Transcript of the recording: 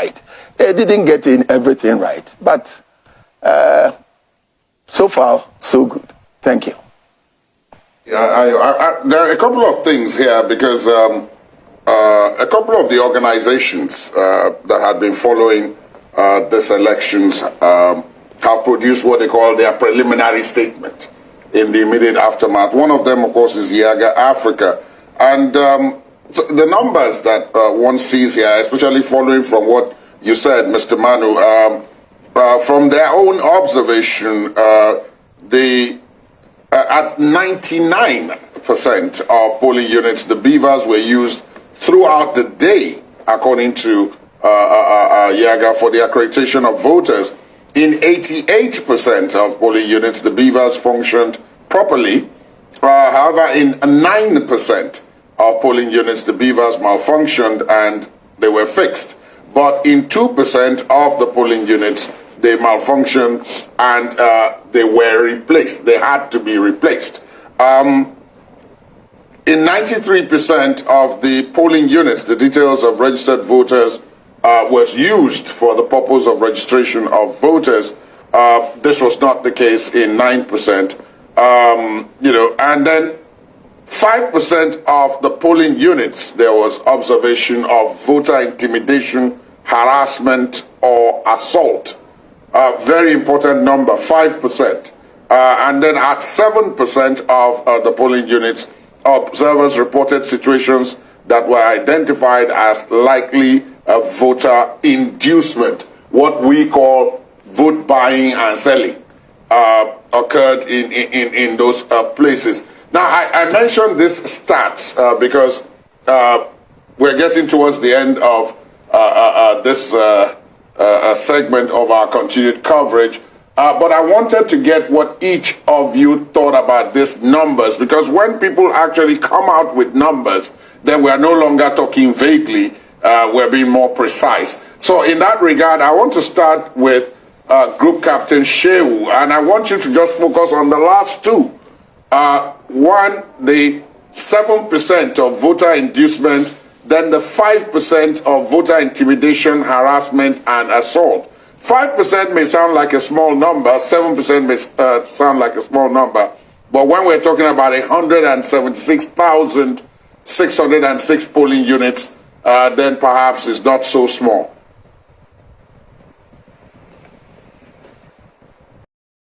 right. They didn't get in everything right, but so far, so good. Thank you. Yeah, there are a couple of things here because a couple of the organizations that had been following these elections have produced what they call their preliminary statement in the immediate aftermath. One of them, of course, is Yaga Africa. And so the numbers that one sees here, especially following from what you said, Mr. Manu, from their own observation, at 99% of polling units, the beavers were used throughout the day, according to Yaga, for the accreditation of voters. In 88% of polling units, the beavers functioned properly. However, in 9% of polling units, the beavers malfunctioned and they were fixed. But in 2% of the polling units, they malfunctioned and they were replaced. They had to be replaced. In 93% of the polling units, the details of registered voters was used for the purpose of registration of voters. This was not the case in 9%. And then 5% of the polling units, there was observation of voter intimidation, harassment, or assault. Very important number, 5%. And then at 7% of the polling units, observers reported situations that were identified as likely voter inducement, what we call vote buying and selling, occurred in those places. Now, I mentioned these stats because we're getting towards the end of this segment of our continued coverage. But I wanted to get what each of you thought about these numbers, because when people actually come out with numbers, then we are no longer talking vaguely, we're being more precise. So in that regard, I want to start with Group Captain Shehu, and I want you to just focus on the last two. One, the 7% of voter inducement, then the 5% of voter intimidation, harassment, and assault. 5% may sound like a small number, 7% may sound like a small number, but when we're talking about 176,606 polling units, then perhaps it's not so small.